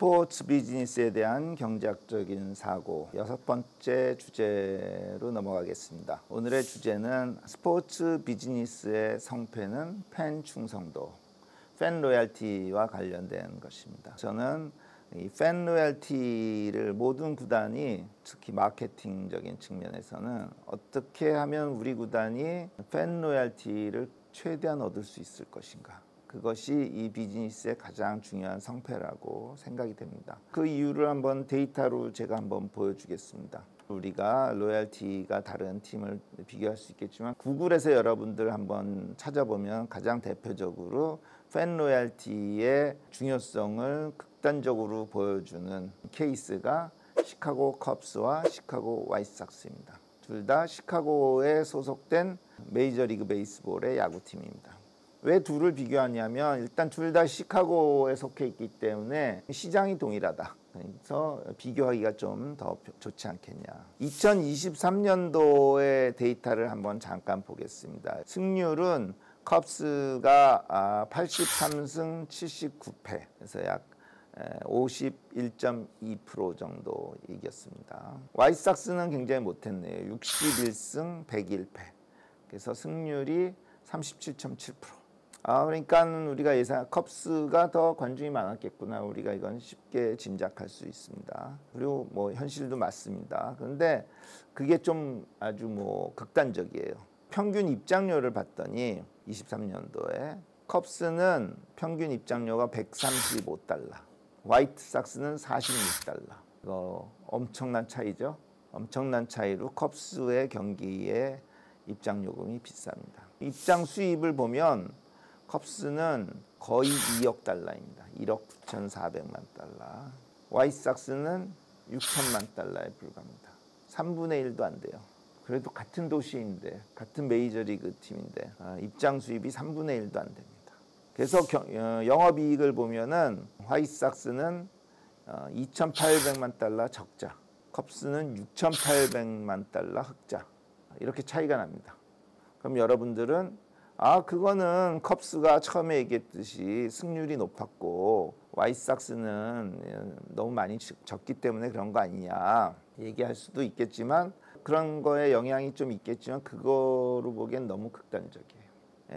스포츠 비즈니스에 대한 경제학적인 사고 6번째 주제로 넘어가겠습니다. 오늘의 주제는 스포츠 비즈니스의 성패는 팬 충성도, 팬 로얄티와 관련된 것입니다. 저는 이 팬 로얄티를 모든 구단이 특히 마케팅적인 측면에서는 어떻게 하면 우리 구단이 팬 로얄티를 최대한 얻을 수 있을 것인가, 그것이 이 비즈니스의 가장 중요한 성패라고 생각이 됩니다. 그 이유를 한번 데이터로 제가 한번 보여주겠습니다. 우리가 로얄티가 다른 팀을 비교할 수 있겠지만 구글에서 여러분들 한번 찾아보면 가장 대표적으로 팬 로얄티의 중요성을 극단적으로 보여주는 케이스가 시카고 컵스와 시카고 화이트삭스입니다. 둘 다 시카고에 소속된 메이저리그 베이스볼의 야구팀입니다. 왜 둘을 비교하냐면 일단 둘 다 시카고에 속해 있기 때문에 시장이 동일하다. 그래서 비교하기가 좀 더 좋지 않겠냐. 2023년도의 데이터를 한번 잠깐 보겠습니다. 승률은 컵스가 83승 79패, 그래서 약 51.2% 정도 이겼습니다. 화이트삭스는 굉장히 못했네요. 61승 101패, 그래서 승률이 37.7%. 그러니까 우리가 예상 컵스가 더 관중이 많았겠구나. 우리가 이건 쉽게 짐작할 수 있습니다. 그리고 뭐 현실도 맞습니다. 그런데 그게 좀 아주 극단적이에요. 평균 입장료를 봤더니 23년도에 컵스는 평균 입장료가 135달러, 화이트삭스는 46달러. 이거 엄청난 차이죠. 엄청난 차이로 컵스의 경기에 입장요금이 비쌉니다. 입장 수입을 보면 컵스는 거의 2억 달러입니다. 1억 9,400만 달러. 화이트삭스는 6천만 달러에 불과합니다. 3분의 1도 안 돼요. 그래도 같은 도시인데, 같은 메이저리그 팀인데 입장 수입이 3분의 1도 안 됩니다. 그래서 영업이익을 보면은 화이트삭스는 2,800만 달러 적자, 컵스는 6,800만 달러 흑자. 이렇게 차이가 납니다. 그럼 여러분들은 그거는 컵스가 처음에 얘기했듯이 승률이 높았고 화이트삭스는 너무 많이 졌기 때문에 그런 거 아니냐 얘기할 수도 있겠지만, 그런 거에 영향이 좀 있겠지만 그거로 보기엔 너무 극단적이에요.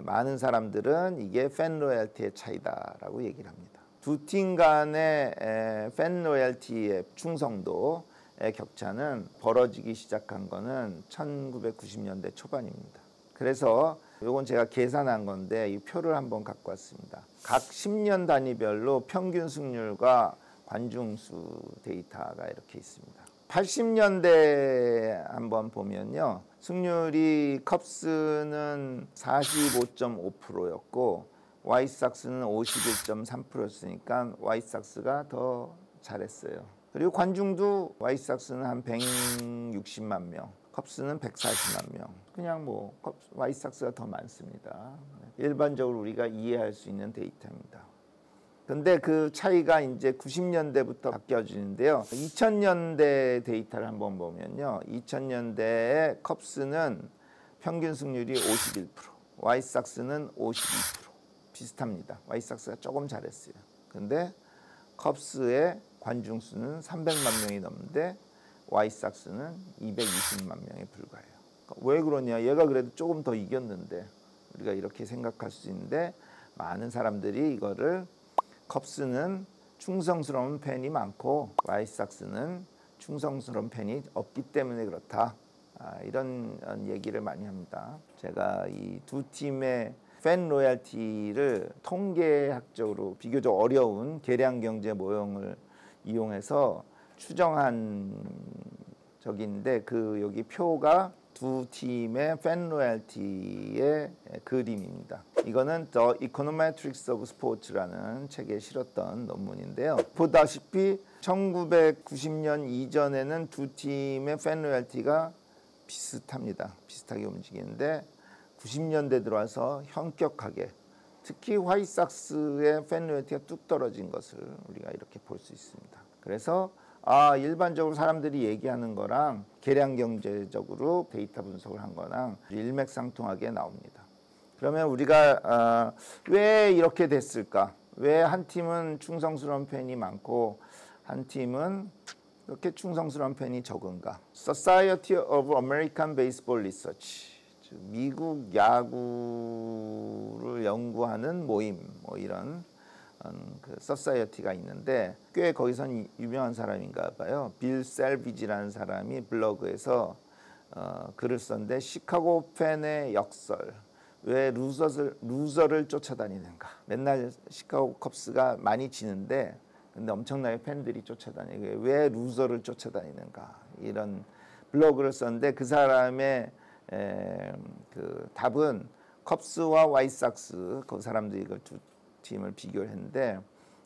많은 사람들은 이게 팬 로얄티의 차이다라고 얘기를 합니다. 두 팀 간의 팬 로얄티의 충성도의 격차는 벌어지기 시작한 거는 1990년대 초반입니다. 그래서 이건 제가 계산한 건데 이 표를 한번 갖고 왔습니다. 각 10년 단위별로 평균 승률과 관중수 데이터가 이렇게 있습니다. 80년대 한번 보면요, 승률이 컵스는 45.5%였고 화이트삭스는 51.3%였으니까 화이트삭스가 더 잘했어요. 그리고 관중도 화이트삭스는 한 160만 명, 컵스는 140만 명. 그냥 화이트삭스가 더 많습니다. 일반적으로 우리가 이해할 수 있는 데이터입니다. 근데 그 차이가 이제 90년대부터 바뀌어지는데요. 2000년대 데이터를 한번 보면요, 2000년대에 컵스는 평균 승률이 51%, 화이트삭스는 52%. 비슷합니다. 화이트삭스가 조금 잘했어요. 근데 컵스의 관중 수는 300만 명이 넘는데 화이트삭스는 220만 명에 불과해요. 왜 그러냐? 얘가 그래도 조금 더 이겼는데, 우리가 이렇게 생각할 수 있는데, 많은 사람들이 이거를 컵스는 충성스러운 팬이 많고 화이트삭스는 충성스러운 팬이 없기 때문에 그렇다, 이런 얘기를 많이 합니다. 제가 이 두 팀의 팬 로얄티를 통계학적으로 비교적 어려운 계량 경제 모형을 이용해서 추정한 적인데, 여기 표가 두 팀의 팬 로얄티의 그림입니다. 이거는 The Econometrics of Sports라는 책에 실었던 논문인데요. 보다시피 1990년 이전에는 두 팀의 팬 로얄티가 비슷합니다. 비슷하게 움직이는데 90년대 들어와서 현격하게, 특히 화이트삭스의 팬 로얄티가 뚝 떨어진 것을 우리가 이렇게 볼 수 있습니다. 그래서 일반적으로 사람들이 얘기하는 거랑 계량 경제적으로 데이터 분석을 한 거랑 일맥상통하게 나옵니다. 그러면 우리가 왜 이렇게 됐을까? 왜 한 팀은 충성스러운 팬이 많고 한 팀은 이렇게 충성스러운 팬이 적은가? Society of American Baseball Research, 미국 야구를 연구하는 모임, 뭐 이런 그 소사이어티가 있는데 꽤 거기선 유명한 사람인가 봐요. 빌 셀비지라는 사람이 블로그에서 글을 썼는데 시카고 팬의 역설, 왜 루저를 쫓아다니는가. 맨날 시카고 컵스가 많이 지는데 근데 엄청나게 팬들이 쫓아다니고 왜 루저를 쫓아다니는가, 이런 블로그를 썼는데 그 사람의 그 답은 컵스와 와이삭스, 그 사람들이 이걸 두 팀을 비교를 했는데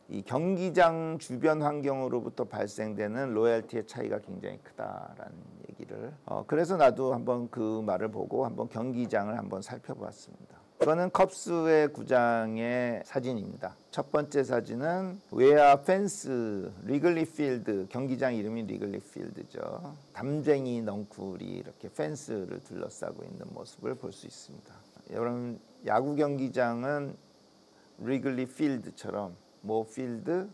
이 경기장 주변 환경으로부터 발생되는 로열티의 차이가 굉장히 크다라는 얘기를 그래서 나도 한번 그 말을 보고 한번 경기장을 한번 살펴보았습니다. 이거는 컵스의 구장의 사진입니다. 첫 번째 사진은 외야 펜스, 리글리 필드, 경기장 이름이 리글리 필드죠. 담쟁이 넝쿨이 이렇게 펜스를 둘러싸고 있는 모습을 볼 수 있습니다. 여러분, 야구 경기장은 리글리 필드처럼 모 필드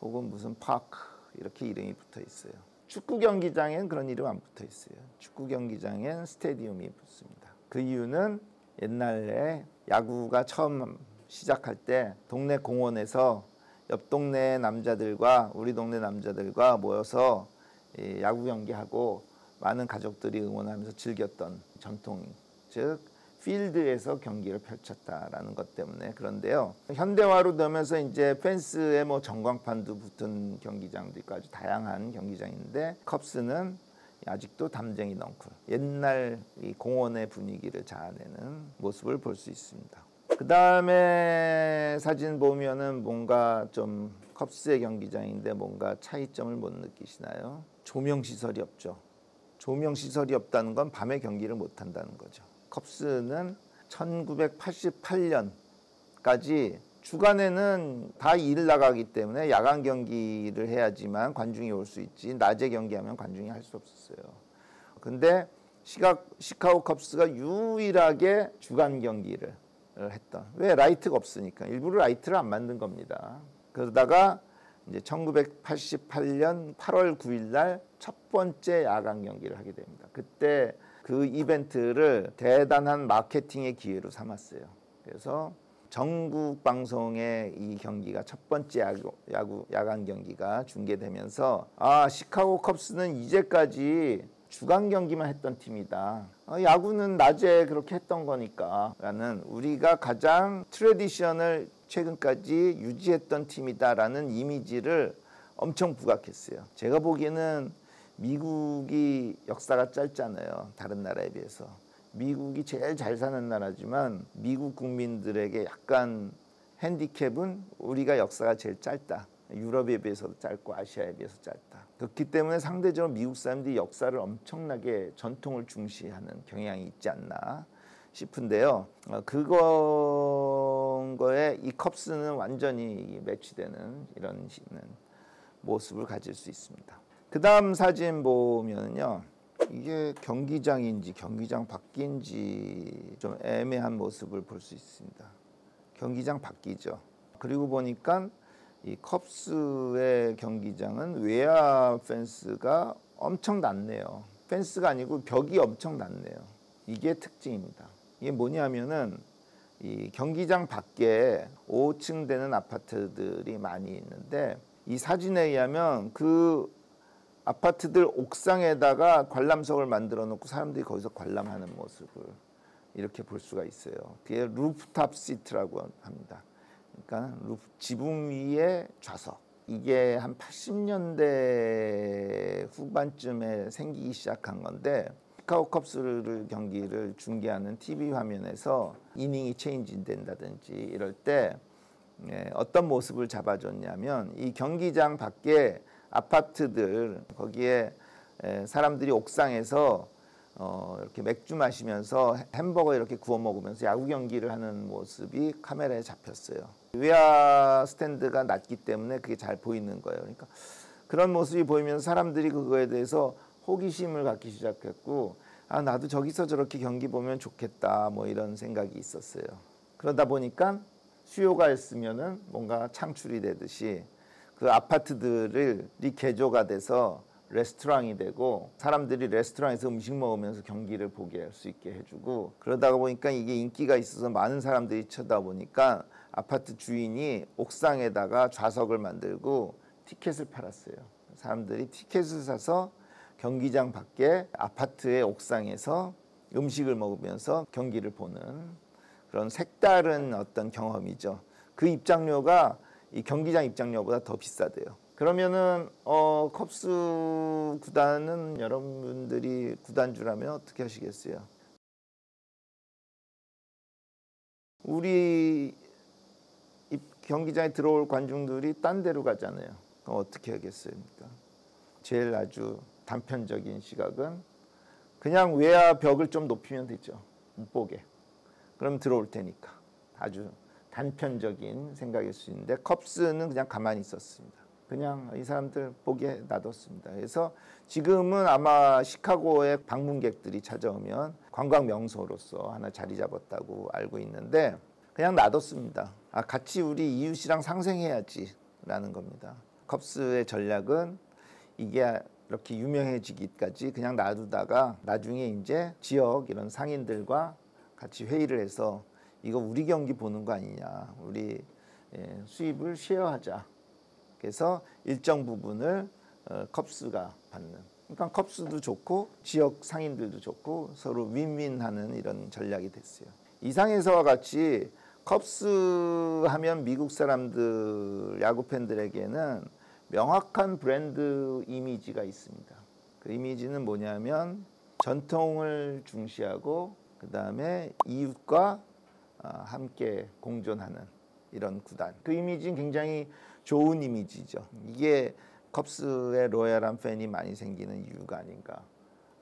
혹은 무슨 파크 이렇게 이름이 붙어 있어요. 축구 경기장엔 그런 이름 안 붙어 있어요. 축구 경기장엔 스테디움이 붙습니다. 그 이유는 옛날에 야구가 처음 시작할 때 동네 공원에서 옆 동네 남자들과 우리 동네 남자들과 모여서 야구 경기하고 많은 가족들이 응원하면서 즐겼던 전통, 즉 필드에서 경기를 펼쳤다라는 것 때문에 그런데요. 현대화로 되면서 이제 펜스에 뭐 전광판도 붙은 경기장도 있고 아주 다양한 경기장인데 컵스는 아직도 담쟁이 넝쿨, 옛날 이 공원의 분위기를 자아내는 모습을 볼 수 있습니다. 그 다음에 사진 보면은 뭔가 좀 컵스의 경기장인데 뭔가 차이점을 못 느끼시나요? 조명 시설이 없죠. 조명 시설이 없다는 건 밤에 경기를 못 한다는 거죠. 컵스는 1988년까지 주간에는 다 일 나가기 때문에 야간 경기를 해야지만 관중이 올 수 있지, 낮에 경기하면 관중이 할 수 없었어요. 근데 시카고 컵스가 유일하게 주간 경기를 했던, 왜? 라이트가 없으니까. 일부러 라이트를 안 만든 겁니다. 그러다가 이제 1988년 8월 9일 날 첫 번째 야간 경기를 하게 됩니다. 그때 그 이벤트를 대단한 마케팅의 기회로 삼았어요. 그래서 전국 방송에 이 경기가 첫 번째 야간 경기가 중계되면서 시카고 컵스는 이제까지 주간 경기만 했던 팀이다. 야구는 낮에 그렇게 했던 거니까 라는, 우리가 가장 트래디션을 최근까지 유지했던 팀이다라는 이미지를 엄청 부각했어요. 제가 보기에는 미국이 역사가 짧잖아요. 다른 나라에 비해서. 미국이 제일 잘 사는 나라지만 미국 국민들에게 약간 핸디캡은 우리가 역사가 제일 짧다. 유럽에 비해서도 짧고 아시아에 비해서 짧다. 그렇기 때문에 상대적으로 미국 사람들이 역사를 엄청나게 전통을 중시하는 경향이 있지 않나 싶은데요. 그거에 이 컵스는 완전히 매치되는 이런 모습을 가질 수 있습니다. 그 다음 사진 보면요. 이게 경기장인지 경기장 밖인지 좀 애매한 모습을 볼 수 있습니다. 경기장 밖이죠. 그리고 보니까 이 컵스의 경기장은 외야 펜스가 엄청 낮네요. 펜스가 아니고 벽이 엄청 낮네요. 이게 특징입니다. 이게 뭐냐면은 이 경기장 밖에 5층 되는 아파트들이 많이 있는데 이 사진에 의하면 그 아파트들 옥상에다가 관람석을 만들어 놓고 사람들이 거기서 관람하는 모습을 이렇게 볼 수가 있어요. 그게 루프탑 시트라고 합니다. 그러니까 지붕 위에 좌석. 이게 한 80년대 후반쯤에 생기기 시작한 건데 시카고 컵스 경기를 중계하는 TV 화면에서 이닝이 체인지 된다든지 이럴 때 어떤 모습을 잡아줬냐면 이 경기장 밖에 아파트들, 거기에 사람들이 옥상에서 이렇게 맥주 마시면서 햄버거 이렇게 구워 먹으면서 야구 경기를 하는 모습이 카메라에 잡혔어요. 외야 스탠드가 낮기 때문에 그게 잘 보이는 거예요. 그러니까 그런 모습이 보이면서 사람들이 그거에 대해서 호기심을 갖기 시작했고, 나도 저기서 저렇게 경기 보면 좋겠다, 뭐 이런 생각이 있었어요. 그러다 보니까 수요가 있으면은 뭔가 창출이 되듯이 그 아파트들이 개조가 돼서 레스토랑이 되고 사람들이 레스토랑에서 음식 먹으면서 경기를 보게 할 수 있게 해주고, 그러다가 보니까 이게 인기가 있어서 많은 사람들이 쳐다보니까 아파트 주인이 옥상에다가 좌석을 만들고 티켓을 팔았어요. 사람들이 티켓을 사서 경기장 밖에 아파트의 옥상에서 음식을 먹으면서 경기를 보는 그런 색다른 어떤 경험이죠. 그 입장료가 이 경기장 입장료보다 더 비싸대요. 그러면은 컵스 구단은 여러분들이 구단주라면 어떻게 하시겠어요? 우리 경기장에 들어올 관중들이 딴 데로 가잖아요. 그럼 어떻게 하겠습니까? 제일 아주 단편적인 시각은 그냥 외야 벽을 좀 높이면 되죠. 못 보게. 그럼 들어올 테니까. 아주 단편적인 생각일 수 있는데 컵스는 그냥 가만히 있었습니다. 그냥 이 사람들 보게 놔뒀습니다. 그래서 지금은 아마 시카고에 방문객들이 찾아오면 관광 명소로서 하나 자리 잡았다고 알고 있는데 그냥 놔뒀습니다. 같이 우리 이웃이랑 상생해야지라는 겁니다. 컵스의 전략은 이게 이렇게 유명해지기까지 그냥 놔두다가 나중에 이제 지역 이런 상인들과 같이 회의를 해서 이거 우리 경기 보는 거 아니냐, 우리 수입을 쉐어하자. 그래서 일정 부분을 컵스가 받는. 그러니까 컵스도 좋고 지역 상인들도 좋고 서로 윈윈하는 이런 전략이 됐어요. 이상해서와 같이 컵스 하면 미국 사람들 야구 팬들에게는 명확한 브랜드 이미지가 있습니다. 그 이미지는 뭐냐면 전통을 중시하고 그 다음에 이웃과 함께 공존하는 이런 구단. 그 이미지는 굉장히 좋은 이미지죠. 이게 컵스의 로얄한 팬이 많이 생기는 이유가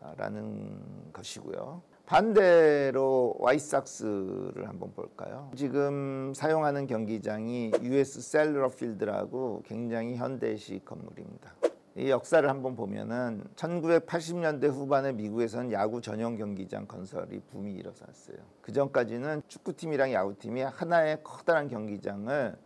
아닌가라는 것이고요. 반대로 화이트삭스를 한번 볼까요? 지금 사용하는 경기장이 US 셀러 필드라고 굉장히 현대식 건물입니다. 이 역사를 한번 보면은 1980년대 후반에 미국에서는 야구 전용 경기장 건설이 붐이 일어났어요. 그 전까지는 축구팀이랑 야구팀이 하나의 커다란 경기장을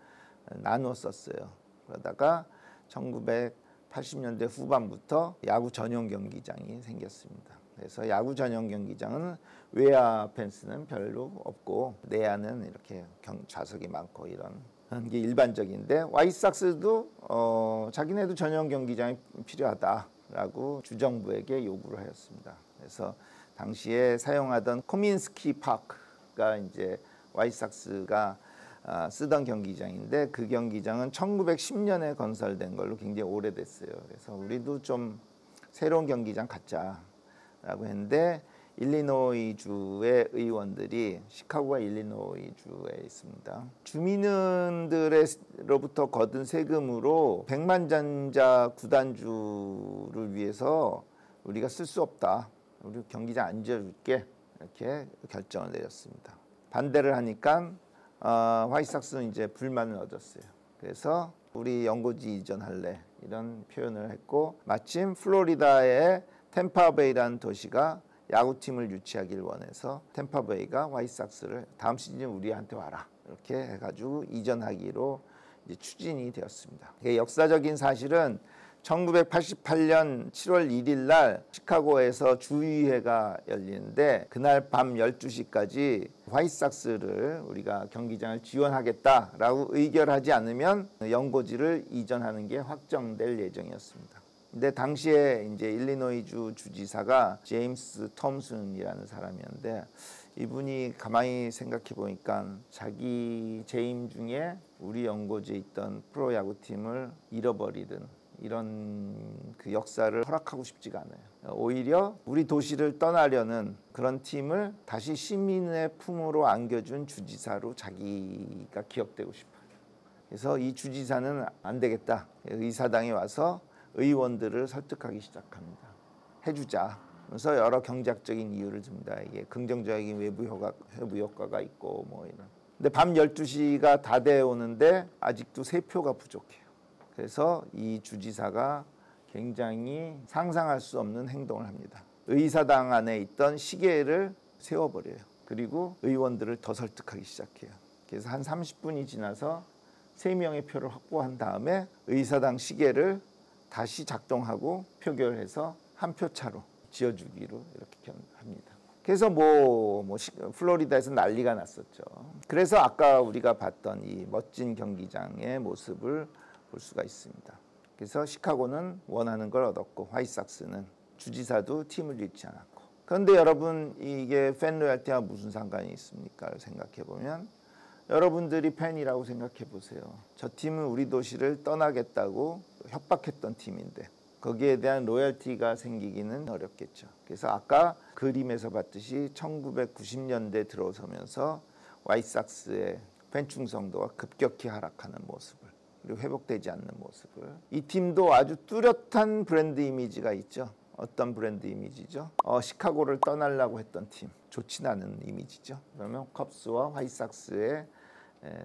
나누어 썼어요. 그러다가 1980년대 후반부터 야구 전용 경기장이 생겼습니다. 그래서 야구 전용 경기장은 외야 펜스는 별로 없고 내야는 이렇게 좌석이 많고 이런 게 일반적인데 화이트삭스도 자기네도 전용 경기장이 필요하다라고 주정부에게 요구를 하였습니다. 그래서 당시에 사용하던 코민스키 파크가 이제 화이트삭스가 쓰던 경기장인데 그 경기장은 1910년에 건설된 걸로 굉장히 오래됐어요. 그래서 우리도 좀 새로운 경기장 갖자라고 했는데 일리노이 주의 의원들이 시카고가 일리노이 주에 있습니다. 주민들로부터 거둔 세금으로 백만장자 구단주를 위해서 우리가 쓸 수 없다. 우리 경기장 안 지어줄게. 이렇게 결정을 내렸습니다. 반대를 하니까 화이트삭스는 이제 불만을 얻었어요. 그래서 우리 연고지 이전할래 이런 표현을 했고 마침 플로리다의 템파베이라는 도시가 야구팀을 유치하길 원해서 템파베이가 화이트삭스를 다음 시즌 우리한테 와라 이렇게 해가지고 이전하기로 이제 추진이 되었습니다. 역사적인 사실은 1988년 7월 1일 날 시카고에서 주의회가 열리는데 그날 밤 12시까지 화이트삭스를 우리가 경기장을 지원하겠다라고 의결하지 않으면 연고지를 이전하는 게 확정될 예정이었습니다. 근데 당시에 이제 일리노이주 주지사가 제임스 톰슨이라는 사람이었는데 이분이 가만히 생각해 보니까 자기 재임 중에 우리 연고지에 있던 프로야구팀을 잃어버리든 이런 그 역사를 허락하고 싶지가 않아요. 오히려 우리 도시를 떠나려는 그런 팀을 다시 시민의 품으로 안겨준 주지사로 자기가 기억되고 싶어요. 그래서 이 주지사는 안 되겠다. 의사당에 와서 의원들을 설득하기 시작합니다. 해주자. 그래서 여러 경제학적인 이유를 듭니다. 이게 긍정적인 외부 효과가 있고 뭐 이런. 근데 밤 12시가 다 되어 오는데 아직도 3표가 부족해요. 그래서 이 주지사가 굉장히 상상할 수 없는 행동을 합니다. 의사당 안에 있던 시계를 세워버려요. 그리고 의원들을 더 설득하기 시작해요. 그래서 한 30분이 지나서 3명의 표를 확보한 다음에 의사당 시계를 다시 작동하고 표결해서 한 표 차로 지어주기로 이렇게 합니다. 그래서 플로리다에서 난리가 났었죠. 그래서 아까 우리가 봤던 이 멋진 경기장의 모습을 볼 수가 있습니다. 그래서 시카고는 원하는 걸 얻었고 화이트삭스는 주지사도 팀을 잃지 않았고. 그런데 여러분 이게 팬 로열티와 무슨 상관이 있습니까? 생각해 보면 여러분들이 팬이라고 생각해 보세요. 저 팀은 우리 도시를 떠나겠다고 협박했던 팀인데 거기에 대한 로열티가 생기기는 어렵겠죠. 그래서 아까 그림에서 봤듯이 1990년대 들어서면서 화이트삭스의 팬 충성도가 급격히 하락하는 모습을, 그리고 회복되지 않는 모습을, 이 팀도 아주 뚜렷한 브랜드 이미지가 있죠. 어떤 브랜드 이미지죠? 시카고를 떠나려고 했던 팀, 좋진 않은 이미지죠. 그러면 컵스와 화이트삭스의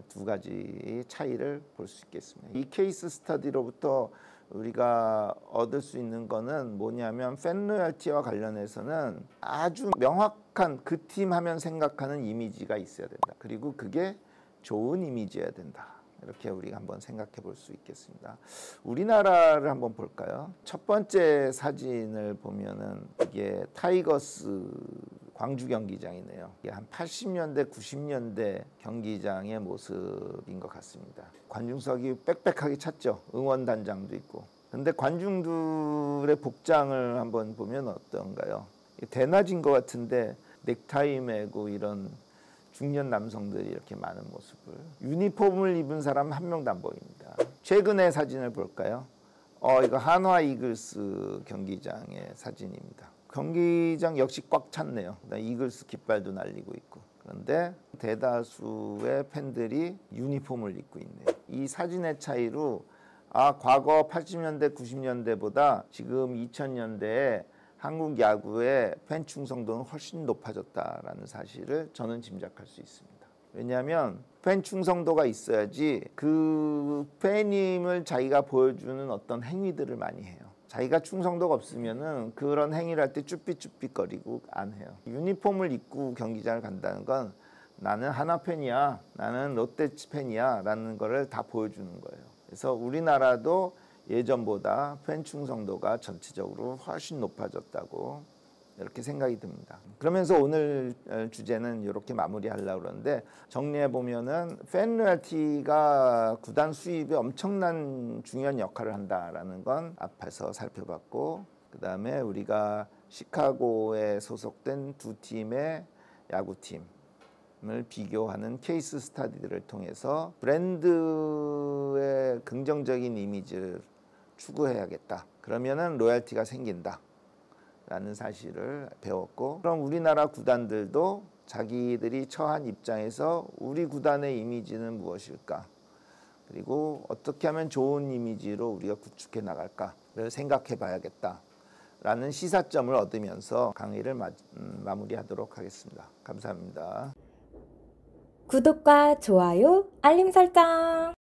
두 가지 차이를 볼 수 있겠습니다. 이 케이스 스터디로부터 우리가 얻을 수 있는 거는 뭐냐면 팬 로열티와 관련해서는 아주 명확한 그 팀 하면 생각하는 이미지가 있어야 된다. 그리고 그게 좋은 이미지여야 된다. 이렇게 우리가 한번 생각해 볼 수 있겠습니다. 우리나라를 한번 볼까요? 첫 번째 사진을 보면은 이게 타이거스 광주 경기장이네요. 이게 한 80년대, 90년대 경기장의 모습인 것 같습니다. 관중석이 빽빽하게 찼죠. 응원단장도 있고. 근데 관중들의 복장을 한번 보면 어떤가요? 대낮인 것 같은데 넥타이 매고 이런 중년 남성들이 이렇게 많은 모습을, 유니폼을 입은 사람 한 명도 안 보입니다. 최근의 사진을 볼까요? 이거 한화 이글스 경기장의 사진입니다. 경기장 역시 꽉 찼네요. 이글스 깃발도 날리고 있고. 그런데 대다수의 팬들이 유니폼을 입고 있네요. 이 사진의 차이로 과거 80년대, 90년대보다 지금 2000년대에 한국 야구의 팬 충성도는 훨씬 높아졌다라는 사실을 저는 짐작할 수 있습니다. 왜냐하면 팬 충성도가 있어야지 그 팬임을 자기가 보여주는 어떤 행위들을 많이 해요. 자기가 충성도가 없으면은 그런 행위를 할 때 쭈삣쭈삣거리고 안 해요. 유니폼을 입고 경기장을 간다는 건 나는 하나 팬이야, 나는 롯데 팬이야 라는 거를 다 보여주는 거예요. 그래서 우리나라도 예전보다 팬 충성도가 전체적으로 훨씬 높아졌다고 이렇게 생각이 듭니다. 그러면서 오늘 주제는 이렇게 마무리하려고 그러는데, 정리해 보면은 팬 로열티가 구단 수입에 엄청난 중요한 역할을 한다라는 건 앞에서 살펴봤고, 그 다음에 우리가 시카고에 소속된 두 팀의 야구팀을 비교하는 케이스 스터디들을 통해서 브랜드의 긍정적인 이미지를 추구해야겠다. 그러면은 로열티가 생긴다 라는 사실을 배웠고, 그럼 우리나라 구단들도 자기들이 처한 입장에서 우리 구단의 이미지는 무엇일까, 그리고 어떻게 하면 좋은 이미지로 우리가 구축해 나갈까를 생각해 봐야겠다 라는 시사점을 얻으면서 강의를 마무리하도록 하겠습니다. 감사합니다. 구독과 좋아요, 알림 설정